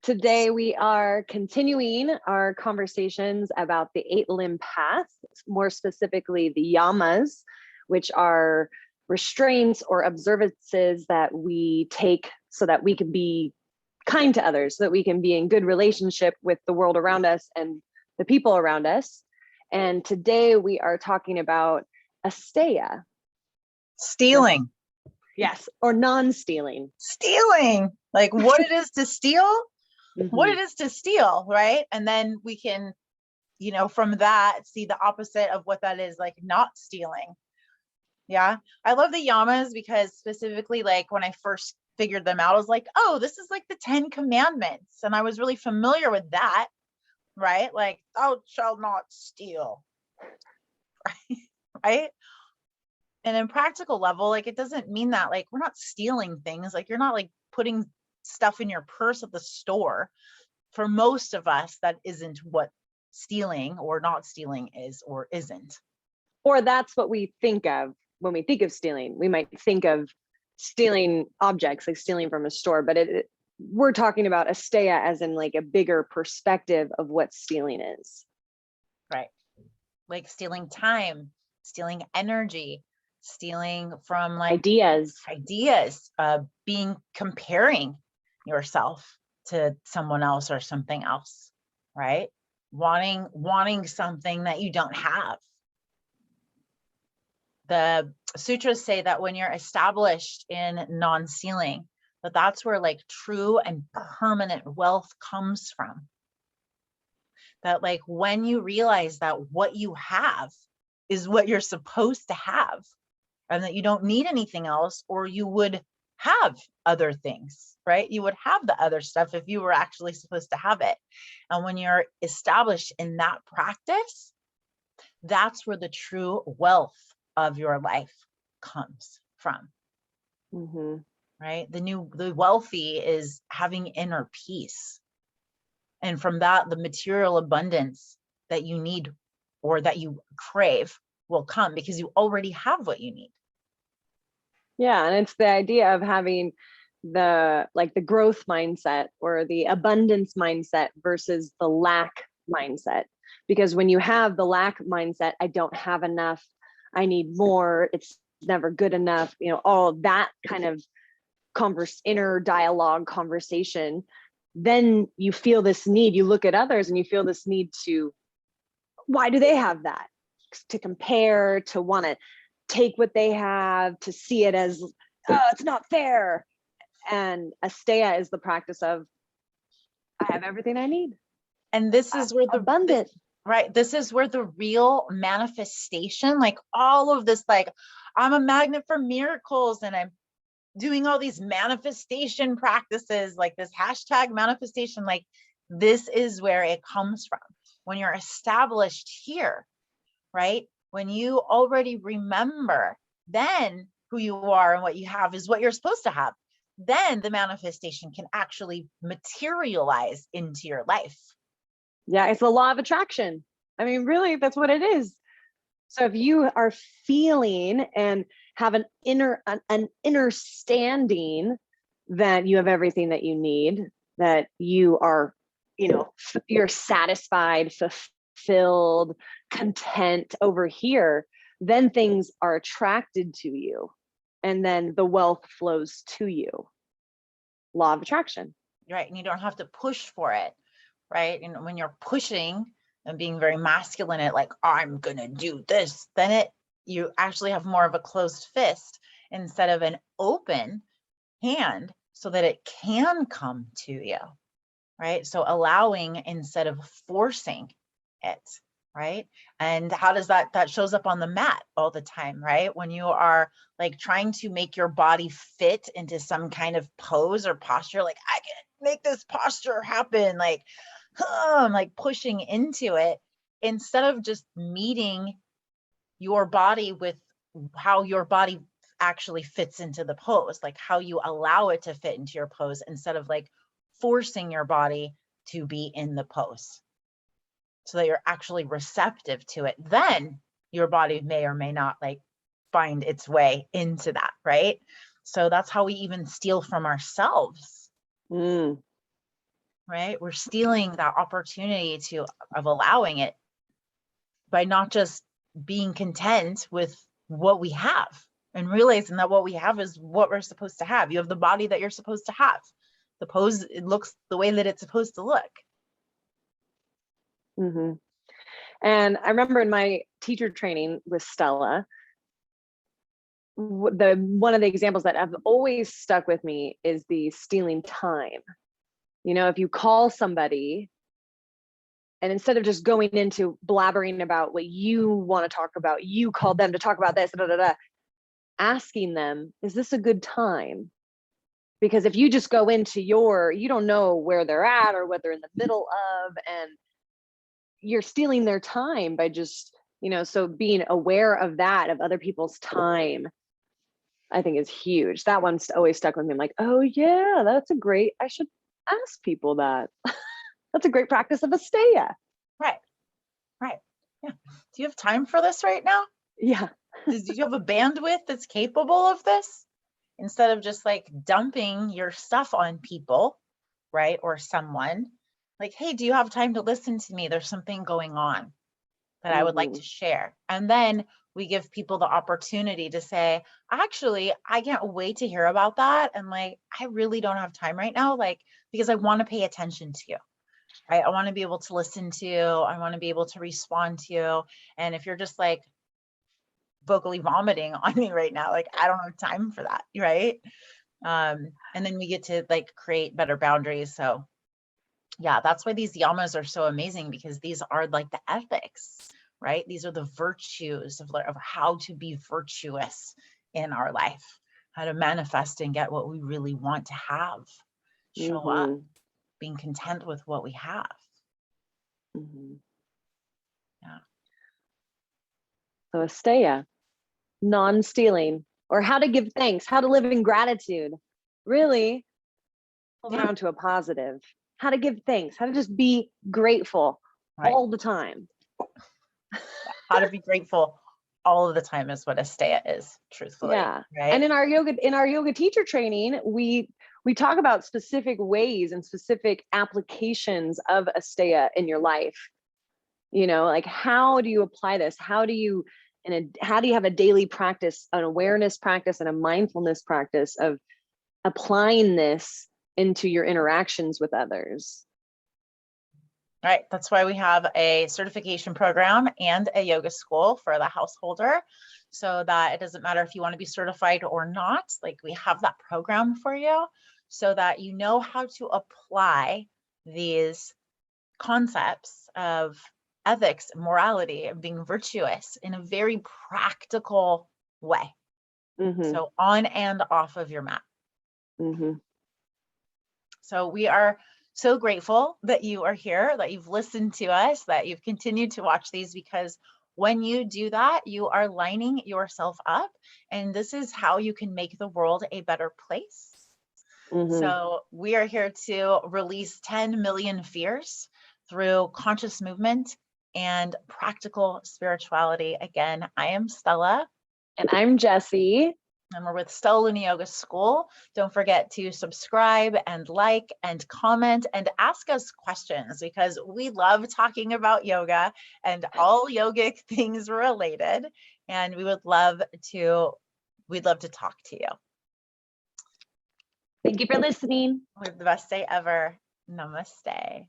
Today we are continuing our conversations about the 8-limb path, more specifically the yamas, which are restraints or observances that we take so that we can be kind to others, so that we can be in good relationship with the world around us and the people around us. And today we are talking about Asteya. Stealing. Yes, or non-stealing. Stealing, like what it is to steal, Mm-hmm. what it is to steal, right? And then we can, from that, see the opposite of what that is, like not stealing. Yeah. I love the yamas because specifically, like when I first figured them out, I was like, oh, this is like the 10 commandments. And I was really familiar with that, right? Like, thou shalt not steal, right? And in practical level, like, it doesn't mean that, like, we're not stealing things. Like, you're not like putting stuff in your purse at the store. For most of us, that isn't what stealing or not stealing is or isn't. Or that's what we think of when we think of stealing. We might think of stealing objects, like stealing from a store, but we're talking about Asteya as in like a bigger perspective of what stealing is. Right. Like stealing time, stealing energy, stealing from like ideas, comparing yourself to someone else or something else, right? Wanting something that you don't have. The sutras say that when you're established in non-stealing, that's where like true and permanent wealth comes from. That like when you realize that what you have is what you're supposed to have, and that you don't need anything else, or you would have other things, right? You would have the other stuff if you were actually supposed to have it. And when you're established in that practice, that's where the true wealth of your life comes from. Mm-hmm. Right? The wealthy is having inner peace. And from that, the material abundance that you need or that you crave will come because you already have what you need. Yeah. And it's the idea of having the growth mindset or the abundance mindset versus the lack mindset. Because when you have the lack mindset, I don't have enough, I need more, it's never good enough, all that kind of inner dialogue conversation, then you feel this need, you look at others and you feel this need to, why do they have that? To compare, to want to take what they have, to see it as, oh, it's not fair. And Asteya is the practice of, I have everything I need. And this is where abundant. Right. This is where the real manifestation, like all of this, like I'm a magnet for miracles and I'm doing all these manifestation practices, like this hashtag manifestation, like this is where it comes from. When you're established here, right? When you already remember, then who you are and what you have is what you're supposed to have. Then the manifestation can actually materialize into your life. Yeah, it's the law of attraction. I mean, really, that's what it is. So if you are feeling and have an inner standing that you have everything that you need, that you are, you're satisfied, fulfilled, content over here, then things are attracted to you. And then the wealth flows to you. Law of attraction. Right. And you don't have to push for it. Right. And when you're pushing and being very masculine at like, I'm going to do this, then you actually have more of a closed fist instead of an open hand so that it can come to you. Right. So allowing instead of forcing it. Right. And how does that shows up on the mat all the time, right? When you are like trying to make your body fit into some kind of pose or posture, like I can make this posture happen, like pushing into it instead of just meeting your body with how your body actually fits into the pose, like how you allow it to fit into your pose instead of like forcing your body to be in the pose so that you're actually receptive to it. Then your body may or may not like find its way into that, right? So that's how we even steal from ourselves. right? We're stealing that opportunity of allowing it by not just being content with what we have and realizing that what we have is what we're supposed to have. You have the body that you're supposed to have. The pose, it looks the way that it's supposed to look. Mm-hmm. And I remember in my teacher training with Stella, one of the examples that have always stuck with me is the stealing time. You know, if you call somebody and instead of just going into blabbering about what you want to talk about, you called them to talk about this, asking them, is this a good time? Because if you just go into you don't know where they're at or what they're in the middle of, and you're stealing their time by just, so being aware of that, of other people's time, I think is huge. That one's always stuck with me. I'm like, oh yeah, I should ask people that. That's a great practice of Asteya. Right. Yeah. Do you have time for this right now? Yeah. Do you have a bandwidth that's capable of this? Instead of just like dumping your stuff on people, right? Or someone, like, hey, do you have time to listen to me? There's something going on that I would like to share. And then we give people the opportunity to say, actually, I can't wait to hear about that. And like, I really don't have time right now, like, because I want to pay attention to you. Right? I want to be able to listen to you. I want to be able to respond to you. And if you're just like vocally vomiting on me right now, like, I don't have time for that. Right. And then we get to like create better boundaries. So yeah, that's why these yamas are so amazing, because these are like the ethics, right? These are the virtues of how to be virtuous in our life, how to manifest and get what we really want to have, show up, being content with what we have. Yeah. So Asteya, non-stealing, or how to give thanks, how to live in gratitude. Really, down to a positive. How to give thanks, how to just be grateful all the time. How to be grateful all of the time is what Asteya is, truthfully. Yeah. Right. And in our yoga teacher training, we talk about specific ways and specific applications of Asteya in your life. Like, how do you apply this? How do you have a daily practice, an awareness practice and a mindfulness practice of applying this into your interactions with others? Right. That's why we have a certification program and a yoga school for the householder, so that it doesn't matter if you want to be certified or not. Like, we have that program for you so that you know how to apply these concepts of ethics, morality, and being virtuous in a very practical way. So on and off of your mat. So we are so grateful that you are here, that you've listened to us, that you've continued to watch these, because when you do that, you are lining yourself up, and this is how you can make the world a better place. So we are here to release 10 million fears through conscious movement and practical spirituality. Again, I am Stella. And I'm Jessi. And we're with Stella Luna Yoga School. Don't forget to subscribe and like and comment and ask us questions, because we love talking about yoga and all yogic things related. And we'd love to talk to you. Thank you for listening. We have the best day ever. Namaste.